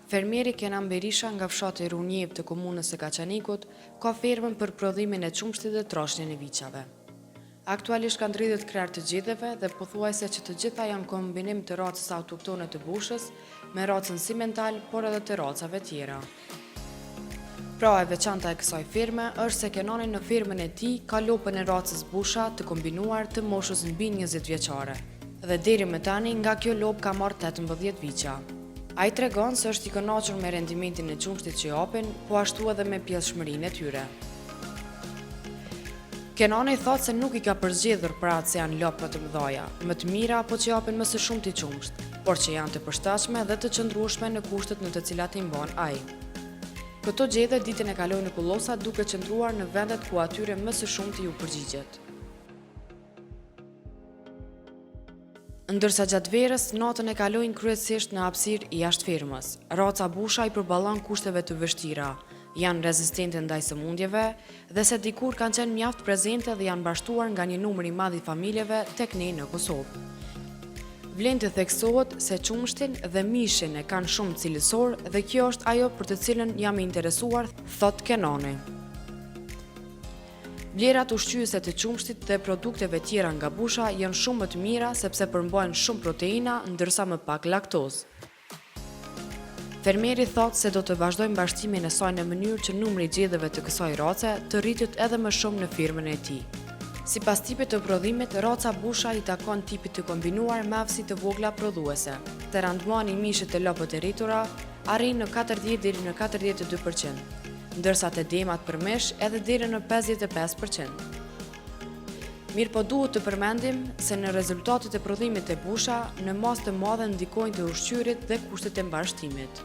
Fermieri Kenan Berisha nga fshati Runjev të komunës së Kaçanikut ka fermën për prodhimin e qumshtit dhe trashnin e viçave. Aktualisht kanë 30 krerë të gjidheve dhe pothuajse që të gjitha janë kombinim të racës autoktone të bushës me racën simental, por edhe të racave tjera. Pra e veçanta e kësaj firme është se Kenani në firmën e tij ka lopën e racës busha të kombinuar të moshës mbi 20 vjeçare. Dhe deri më tani nga kjo lopë ka marrë 18 viça. Ai tregon se është i kënaqur me rendimentin e qumshtit që japin, po ashtu edhe me pjellshmërinë e tyre. Kenani thot se nuk i ka përzgjedhur për atë se janë lopë më të mëdha, më të mira apo që japin më së shumti qumsht, por që janë të përshtatshme dhe të qëndrueshme në kushtet në të cilat i mban ai. Këto gjedhe ditën e kaloi në Kullosa duke qëndruar në vendet ku atyre më së shumti u përgjigjet. Ndërsa gjatë verës, natën e kalojnë kryesisht në hapësirë jashtë firmës. Raca busha i përballon kushteve të vështira, janë rezistente ndaj sëmundjeve dhe se dikur kanë qenë mjaft prezente dhe janë mbashtuar nga një numër i madh i familjeve tek ne në Kosovë. Vlen të theksohet se qumshtin dhe mishin e kanë shumë cilësor dhe kjo është ajo për të cilën jam i interesuar, thot Kenani. Vlerat ushqyese të qumshtit dhe produkteve tjera nga busha janë shumë më të mira sepse përmbajnë shumë proteina ndërsa më pak laktozë. Fermieri thot se do të vazhdojnë mbashtimin e saj në mënyrë që numri i gjedheve të kësaj race të rritet edhe më shumë në firmën e tij. Sipas tipit të prodhimit, raca busha i takon tipit të kombinuar me aftësi të vogla prodhuese. Te randmani i mishit të lopët e rritura arrin në 40 deri në 42%, ndërsa te demat për mish edhe deri në 55%. Mirë po duhet të përmendim se në rezultatet e prodhimit të busha në masë të madhe ndikojnë të ushqyrit dhe kushtet e mbashtimit.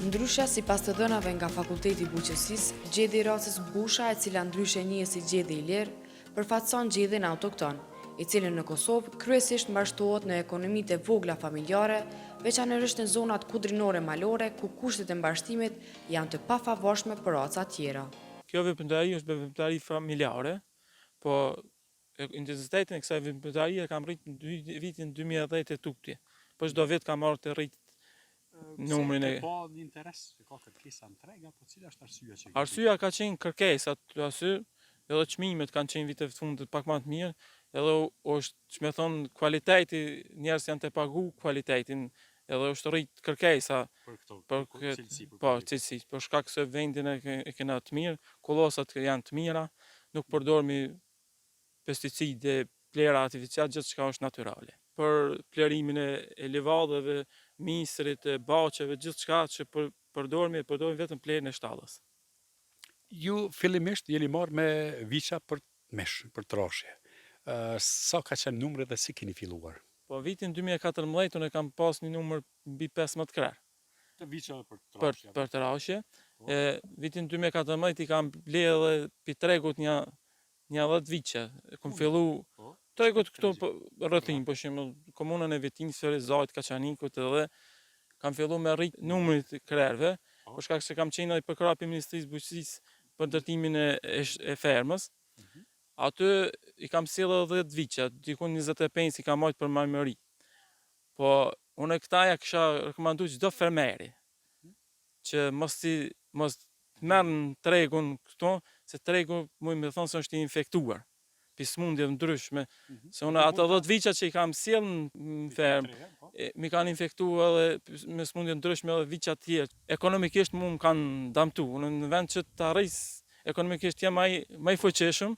Ndryshe, sipas të dhënave nga Fakulteti i Bujqësisë, gjedi i racës busha, e cila ndryshe njihet si gjedi i lirë, përfaqëson gjedhin autokton, i cili në Kosovë kryesisht mbashtohet në ekonomitë e vogla familjare, veçanërisht në zonat kudrinore malore ku kushtet e mbashtimit janë të pafavorshme për raca tjera. Kjo veprimtari është veprimtari familjare, po intensitetin e kësaj veprimtarie kam rritë në vitin 2010 e tukti. Po çdo vit kam marrë të rrit numrin e. Po një interes që ka kërkesa në treg apo cila është arsyeja që? Arsyeja ka qenë kërkesa aty, edhe çmimet kanë qenë vitet fundit pak më të mirë, edhe është që me thonë kvaliteti, njerëz janë të pagu kvalitetin, edhe është rrit kërkesa Për cilësi. Po, cilësi, për shkak se vendin e kena të mirë, kollosat janë të mira, nuk përdormi pesticide, plera artificial, gjithë çka është natyrale. Për plerimin e livadëve, misrit, baqeve, gjithë çka që përdormi vetëm plerën e shtallës. Ju fillimisht jeni marrë me viça për mesh, për trashje. Sa ka qenë numri dhe si keni filluar? Po vitin 2014 unë kam pas një numër mbi 15 krerë. Të viçave për trashje. Për trashje. Vitin 2014 i kam ble edhe pi tregut një 10 viçe. Kam fillu tregut këto rrethim, për shembull, komunën e Vetinis, Ferizajt, Kaçanikut edhe kam fillu me rrit numrin e krerëve, për shkak se kam qenë edhe për krapi Ministrisë Bujqësisë për ndërtimin e fermës. Aty i kam sjellë 10 viça, dikun 25 i kam marrë për majmëri. Po unë këta ja kisha rekomanduar çdo fermeri që mos merr tregun këto, se tregu mund me thonë se është i infektuar. Pi smundjeve ndryshme, se unë ato 10 viça që i kam sjellë në fermë, mi kanë infektuar edhe me smundje ndryshme edhe viça të tjerë. Ekonomikisht mu më kanë damtu, unë në vend që të arris ekonomikisht jam më i fuqishëm,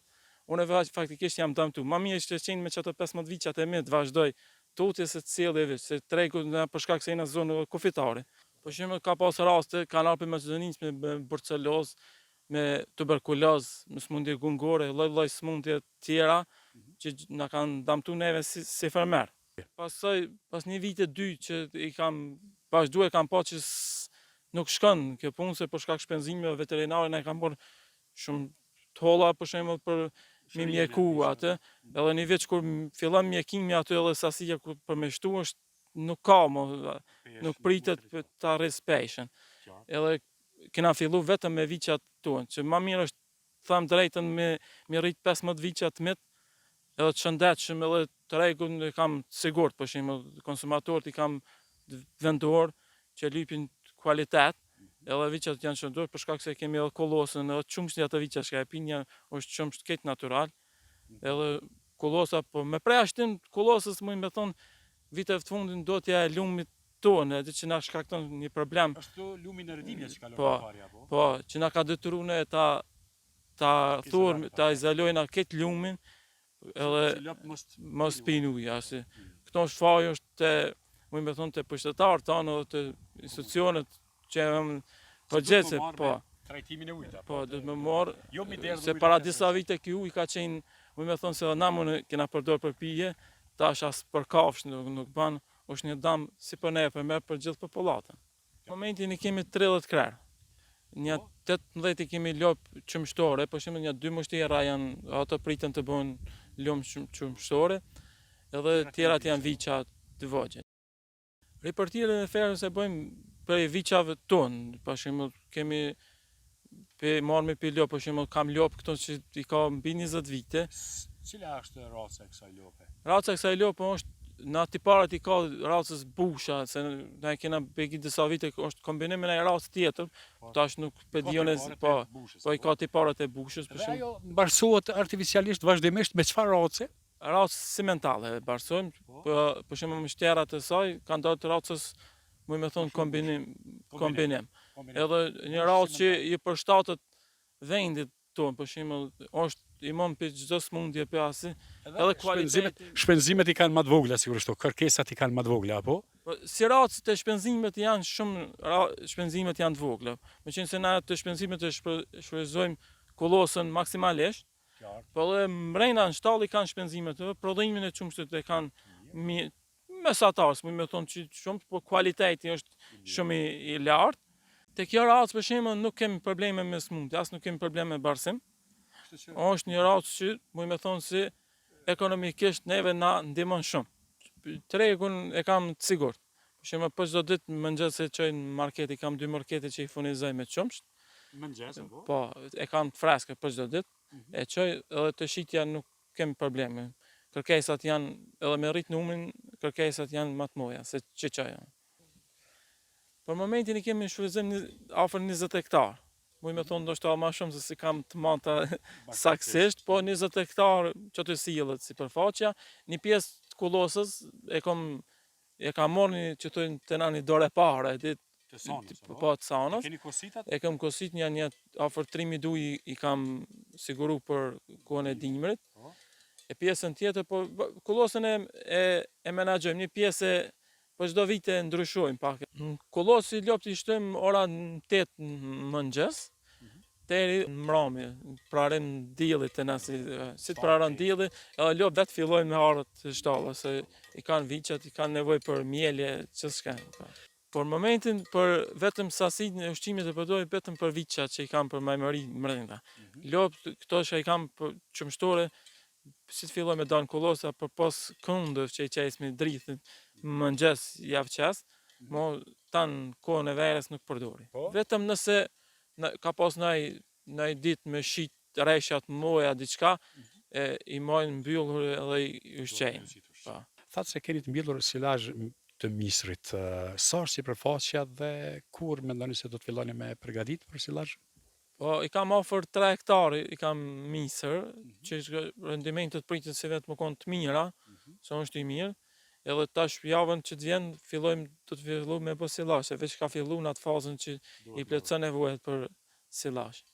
unë faktikisht jam damtu. Ma mirë ishte qenë me çato 15 viçat e mi të vazhdoj tutje se të sjellë veç, se tregu për shkak se jena zonë kufitare. Për shembull ka pas raste kanë ardhur Maqedonisë me brucelozë, me tuberkulozë, me smundje gungore, lloj smundje tjera që na kanë damtu neve si fermer. Pastaj pas një viti 2 që i kam vazhduar kam pa që nuk shkon kjo punë se për shkak shpenzimeve veterinare na kanë bërë shumë tolla për shembull për me mjeku atë, edhe një vit kur fillon mjekimi aty edhe sasia kur përmeshtu është nuk ka nuk pritet të arris peshën. Edhe kena fillu vetëm me viçat tuan, që ma mirë është tham drejtën me rrit 15 viçat mit, edhe të shëndetshëm edhe tregun e kam sigurt, për shembull konsumatorët i kam vendor, që lypin kualitet, edhe viçat janë shëndruar për shkak se kemi edhe kollosën, edhe çumshni ato viça që e pin janë është çumsh keq natyral. Edhe kollosa po me prashtin kollosës më me thon viteve të fundit do t'ja e lumit tonë, edhe që na shkakton një problem. Është lumi në rëdimje që kalon Po, parja, po. po, që na ka detyruar ne ta thurm, ta izolojna këtë lumin, edhe Që lop mos pin ujë, se këto shfaqje është te, më me thonë, te pushtetarët tanë edhe te institucionet që përgjithse, po, trajtimin e ujit. po, do të më marr, Jo mi derë se para disa vite ky ujë ka qenë, më me thonë se edhe na më kena përdor për pije, tash as për kafsh nuk ban, është një dam si për ne, për gjithë popullatën. Në momentin i kemi 30 krerë. Një 18 i kemi lop qumshtore, për shembull një 2 mushtera janë, ato pritën të bëhen lumë qumshtore, edhe tjerat janë viça të vogla. Ripartirën e ferës e bëjmë prej viçave tonë, për shembull kemi marrë për lop, për shembull kam lop këto që i ka mbi 20 vite. Cila është raca e kësaj lope? Raca e kësaj lope është në tiparat i ka racës busha, se ne kena begi disa vite është kombinim me një racë tjetër, tash nuk pe dione, po i ka tiparat e bushës. Dhe ajo mbarsohet artificialisht vazhdimisht me çfarë race? Racë cimentale barsojmë, për shembull mështerat e saj kanë dalë racës, më me thonë kombinim. Edhe një racë që i përshtatet vendit tonë, për shembull është imam për çdo smundje për asi, edhe kualiteti. Shpenzimet i kanë më të vogla sigurisht, kërkesat i kanë më të vogla, apo? Si racët e shpenzimet janë shumë, shpenzimet janë të vogla. Meqense na të shpenzimet e shfrytëzojmë kollosën maksimalisht, po edhe mbrenda në shtall i kanë shpenzimet, prodhimin e çumshit e kanë mesatar, më thonë që shumë, po kualiteti është shumë i lartë. Te kjo racë për shembull nuk kemi probleme me smundje, as nuk kemi probleme me barsim. Është një racë që, më thonë si ekonomikisht neve na ndihmon shumë. Tregun e kam të sigurt. Për shembull, po çdo ditë mëngjes e çoj në market, i kam 2 markete që i furnizoj me çumsh. Mëngjes apo? Po, e kam të freskët për çdo ditë. E çoj edhe të shitja nuk kemi probleme. Kërkesat janë, edhe me rrit numrin, kërkesat janë më të mëdha se që çoj. Për momentin i kemi shfrytëzim afër 20 hektar. Më thonë ndoshta më shumë se si kam të manta saksisht, po 20 hektar që të sillet sipërfaqja, një pjesë të kollosës e kam marrë që thonë të na një dorë e parë, Të sanës, po të sanës. Keni kositat? E kam kosit një afër 3000 uj i kam siguru për kohën e dimrit. E pjesën tjetër, po kollosën e menaxhojmë, një pjesë po çdo vite ndryshojmë pak. Kollosi lopti i shtojmë ora 8 mëngjes, deri në mbrëmje, prarim diellit të na si të praron dielli, edhe lop vetë fillojnë me ardhur të shtalla, se i kanë viçat, i kanë nevojë për mielje, ç'ska. Por momentin për vetëm sasinë e ushqimit e përdoj vetëm për viçat që i kam për majmëri mrenda. Lop këto që i kam për qumshtore, si të filloj me dalë kollosa për pas këndëv që i qes me drithin mëngjes javqes, mo tanë kohën e verës nuk përdori. Vetëm nëse ka pas nëj ditë me shit reshjat moja diçka, i mojnë mbyllur edhe i ushqejnë. Thatë se keni të mbyllur silazh të misrit, sa është sipërfaqja dhe kur mendoni se do të filloni me përgatit për silazh? Po, i kam ofër 3 hektare, i kam misër, që rendimentet pritet se vetë më konë të mira, që është i mirë, edhe tash javën që të vjen, do të fillu me bë silazh, se veç ka fillu në atë fazën që i plotson nevojat për silazh.